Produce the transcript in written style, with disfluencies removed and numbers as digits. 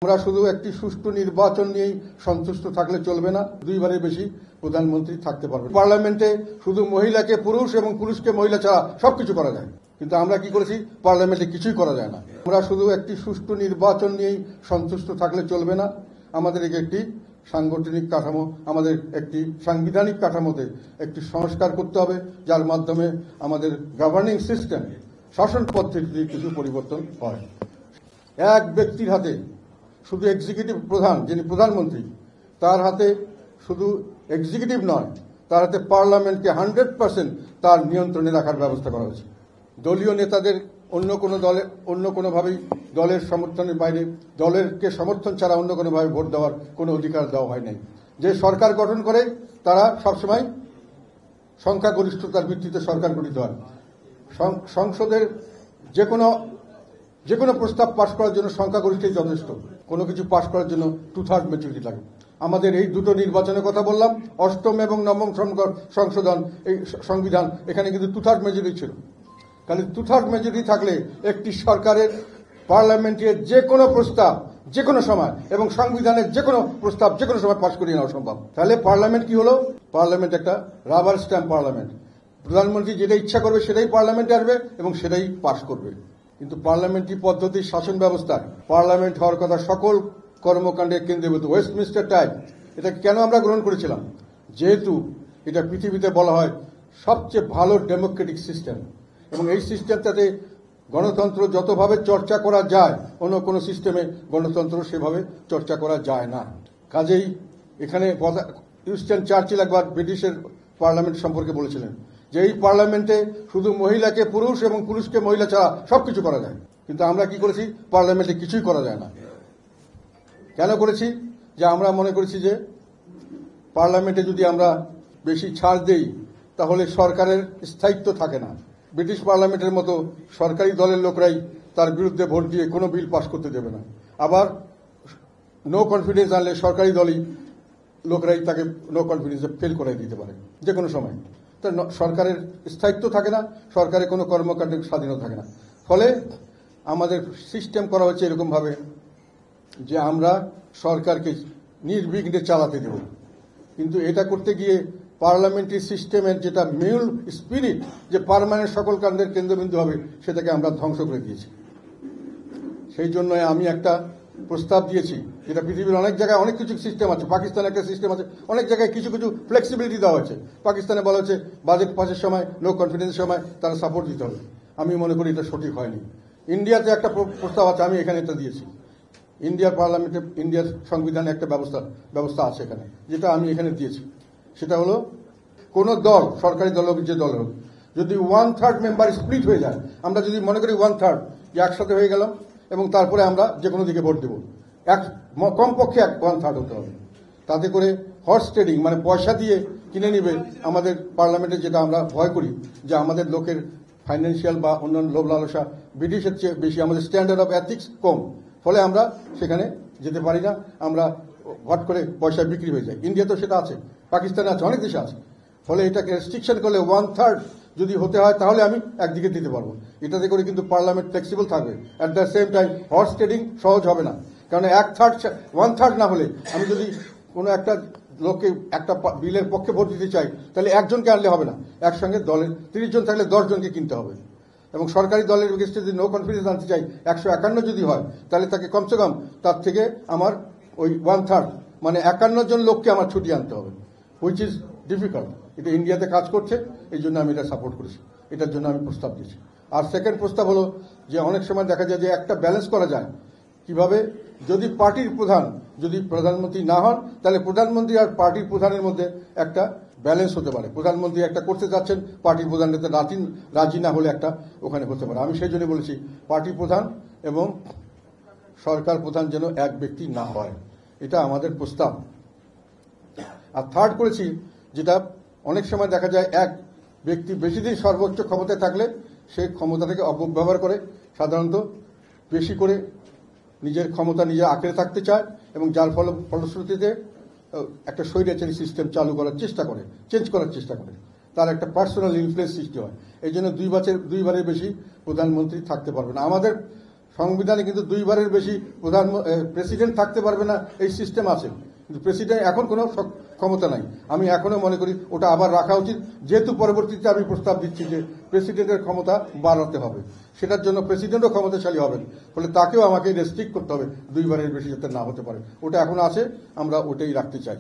আমরা শুধু একটি সুষ্ঠু নির্বাচন নিয়েই সন্তুষ্ট থাকলে চলবে না, দুইবারের বেশি প্রধানমন্ত্রী থাকতে পারবে। পার্লামেন্টে শুধু মহিলাকে পুরুষ এবং পুরুষকে মহিলা ছাড়া সবকিছু করা যায়, কিন্তু আমরা কি করেছি, পার্লামেন্টে কিছুই করা যায় না। আমরা শুধু একটি সুষ্ঠু নির্বাচন নিয়েই সন্তুষ্ট থাকলে চলবে না, আমাদের একটি সাংগঠনিক কাঠামো, আমাদের একটি সাংবিধানিক কাঠামোতে একটি সংস্কার করতে হবে, যার মাধ্যমে আমাদের গভর্নিং সিস্টেম, শাসন পদ্ধতিতে কিছু পরিবর্তন হয়। এক ব্যক্তির হাতে শুধু এক্সিকিউটিভ প্রধান, যিনি প্রধানমন্ত্রী, তার হাতে শুধু এক্সিকিউটিভ নয়, তার হাতে পার্লামেন্টকে 100% তার নিয়ন্ত্রণে রাখার ব্যবস্থা করা হয়েছে। দলীয় নেতাদের অন্য কোনোভাবেই দলের সমর্থনের বাইরে, দলেরকে সমর্থন ছাড়া অন্য কোনোভাবে ভোট দেওয়ার কোনো অধিকার দেওয়া হয় নাই। যে সরকার গঠন করে তারা সবসময় সংখ্যাগরিষ্ঠতার ভিত্তিতে সরকার গঠিত হয়। সংসদের যে কোনো প্রস্তাব পাশ করার জন্য সংখ্যাগরিষ্ঠই যথেষ্ট। কোনো কিছু পাশ করার জন্য 2/3 মেজরিটি লাগে। আমাদের এই দুটো নির্বাচনের কথা বললাম, অষ্টম এবং নবম সংশোধন, এই সংবিধান, এখানে কিন্তু 2/3 মেজরিটি ছিল। কারণ 2/3 মেজরিটি থাকলে একটি সরকারের পার্লামেন্টের যে কোনো প্রস্তাব যে কোনো সময় এবং সংবিধানের যে কোনো প্রস্তাব যে কোনো সময় পাশ করিয়ে নেওয়া সম্ভব। তাহলে পার্লামেন্ট কি হলো? পার্লামেন্ট একটা রাবার স্ট্যাম্প পার্লামেন্ট। প্রধানমন্ত্রী যেটা ইচ্ছা করবে সেটাই পার্লামেন্টে আসবে এবং সেটাই পাশ করবে। কিন্তু পার্লামেন্টারি পদ্ধতির শাসন ব্যবস্থা, পার্লামেন্ট হওয়ার কথা সকল কর্মকাণ্ডের কেন্দ্রীভূত, ওয়েস্টমিনিস্টার টাইপ, এটা কেন আমরা গ্রহণ করেছিলাম? যেহেতু এটা পৃথিবীতে বলা হয় সবচেয়ে ভালো ডেমোক্রেটিক সিস্টেম, এবং এই সিস্টেমটাতে গণতন্ত্র যতভাবে চর্চা করা যায়, অন্য কোনো সিস্টেমে গণতন্ত্র সেভাবে চর্চা করা যায় না। কাজেই এখানে উইনস্টন চার্চিল একবার ব্রিটিশের পার্লামেন্ট সম্পর্কে বলেছিলেন যে এই পার্লামেন্টে শুধু মহিলাকে পুরুষ এবং পুরুষকে মহিলা ছাড়া সবকিছু করা যায়, কিন্তু আমরা কি করেছি, পার্লামেন্টে কিছুই করা যায় না। কেন করেছি? যে আমরা মনে করেছি যে পার্লামেন্টে যদি আমরা বেশি ছাড় দেই তাহলে সরকারের স্থায়িত্ব থাকে না। ব্রিটিশ পার্লামেন্টের মতো সরকারি দলের লোকরাই তার বিরুদ্ধে ভোট দিয়ে কোনো বিল পাশ করতে দেবে না। আবার নো কনফিডেন্স আনলে সরকারি দলই লোকরাই তাকে নো কনফিডেন্সে ফেল করাই দিতে পারে যে কোনো সময়। তা সরকারের স্থায়িত্ব থাকে না, সরকারের কোনো কর্মকাণ্ডের স্বাধীনতা থাকে না। ফলে আমাদের সিস্টেম করা হচ্ছে এরকমভাবে যে আমরা সরকারকে নির্বিঘ্নে চালাতে দেব, কিন্তু এটা করতে গিয়ে পার্লামেন্টারি সিস্টেমের যেটা মূল স্পিরিট, যে পার্মানেন্ট সকল কাণ্ডের কেন্দ্রবিন্দু হবে, সেটাকে আমরা ধ্বংস করে দিয়েছি। সেই জন্য আমি একটা প্রস্তাব দিয়েছি, যেটা পৃথিবীর অনেক জায়গায় অনেক কিছু সিস্টেম আছে, পাকিস্তানে একটা সিস্টেম আছে, অনেক জায়গায় কিছু কিছু ফ্লেক্সিবিলিটি দেওয়া হয়েছে। পাকিস্তানে বলা হচ্ছে বাজেট পাসের সময়, নো কনফিডেন্সের সময় তারা সাপোর্ট দিতে হবে। আমি মনে করি এটা সঠিক হয়নি। ইন্ডিয়াতে একটা প্রস্তাব আছে, আমি এখানে এটা দিয়েছি। ইন্ডিয়ার পার্লামেন্টে, ইন্ডিয়ার সংবিধানে একটা ব্যবস্থা আছে এখানে, যেটা আমি এখানে দিয়েছি। সেটা হলো কোন দল, সরকারি দল হোক, যে দল হোক, যদি 1/3 মেম্বার স্প্লিট হয়ে যায়, আমরা যদি মনে করি 1/3 যে একসাথে হয়ে গেলাম এবং তারপরে আমরা যে কোনো দিকে ভোট দেব, কমপক্ষে 1/3 হতে হবে। তাতে করে হর্স ট্রেডিং, মানে পয়সা দিয়ে কিনে নিবে আমাদের পার্লামেন্টে, যেটা আমরা ভয় করি যে আমাদের লোকের ফাইন্যান্সিয়াল বা অন্যান্য লোভ লালসা ব্রিটিশের চেয়ে বেশি, আমাদের স্ট্যান্ডার্ড অফ এথিক্স কম, ফলে আমরা সেখানে যেতে পারি না, আমরা হট করে পয়সা বিক্রি হয়ে যায়। ইন্ডিয়া তো সেটা আছে, পাকিস্তানে আছে, অনেক দেশে আছে। ফলে এটাকে রেস্ট্রিকশন করলে 1/3 যদি হতে হয় তাহলে আমি একদিকে দিতে পারবো। এটাতে করে কিন্তু পার্লামেন্ট ফ্লেক্সিবল থাকবে। At the same time horse trading সহজ হবে না, কারণ 1/3 না হলে আমি যদি কোনো একটা লোককে একটা বিলের পক্ষে ভোট দিতে চাই, তাহলে একজনকে আনলে হবে না, একসঙ্গে দলের 30 জন থাকলে 10 জনকে কিনতে হবে। এবং সরকারি দলের এগেইনস্টে যদি নো কনফিডেন্স আনতে চাই, 151 যদি হয়, তাহলে তাকে কমসে কম তার থেকে আমার ওই 1/3 মানে 51 জন লোককে আমার ছুটি আনতে হবে, হুইচ ইজ ডিফিকাল্ট। এটা ইন্ডিয়াতে কাজ করছে, এই জন্য আমি এটা সাপোর্ট করেছি, এটার জন্য আমি প্রস্তাব দিয়েছি। আর সেকেন্ড প্রস্তাব হলো যে অনেক সময় দেখা যায় যে একটা ব্যালেন্স করা যায় কিভাবে, যদি পার্টির প্রধান যদি প্রধানমন্ত্রী না হন, তাহলে প্রধানমন্ত্রী আর পার্টির প্রধানের মধ্যে একটা ব্যালেন্স হতে পারে। প্রধানমন্ত্রী একটা করতে যাচ্ছেন, পার্টির প্রধান রাজি না হলে একটা ওখানে হতে পারে। আমি সেই জন্য বলেছি পার্টি প্রধান এবং সরকার প্রধান যেন এক ব্যক্তি না হয়, এটা আমাদের প্রস্তাব। আর থার্ড করেছি, যেটা অনেক সময় দেখা যায় এক ব্যক্তি বেশি দিন সর্বোচ্চ ক্ষমতায় থাকলে সে ক্ষমতা থেকে অপব্যবহার করে, সাধারণত বেশি করে নিজের ক্ষমতা নিজে আঁকড়ে থাকতে চায় এবং যার ফলশ্রুতিতে একটা স্বৈরাচারী সিস্টেম চালু করার চেষ্টা করে, চেঞ্জ করার চেষ্টা করে, তার একটা পার্সোনাল ইনফ্লুয়েন্স সৃষ্টি হয়। এই জন্য দুইবারের বেশি প্রধানমন্ত্রী থাকতে পারবে না। আমাদের সংবিধানে কিন্তু দুইবারের বেশি প্রেসিডেন্ট থাকতে পারবে না এই সিস্টেম আছে, কিন্তু প্রেসিডেন্ট এখন কোনো ক্ষমতা নাই। আমি এখনো মনে করি ওটা আবার রাখা উচিত, যেহেতু পরবর্তীতে আমি প্রস্তাব দিচ্ছি যে প্রেসিডেন্টের ক্ষমতা বাড়াতে হবে, সেটার জন্য প্রেসিডেন্টও ক্ষমতাশালী হবেন, ফলে তাকেও আমাকে রেস্ট্রিক্ট করতে হবে, দুইবারের বেশি যাতে না হতে পারে। ওটা এখন আছে, আমরা ওটাই রাখতে চাই।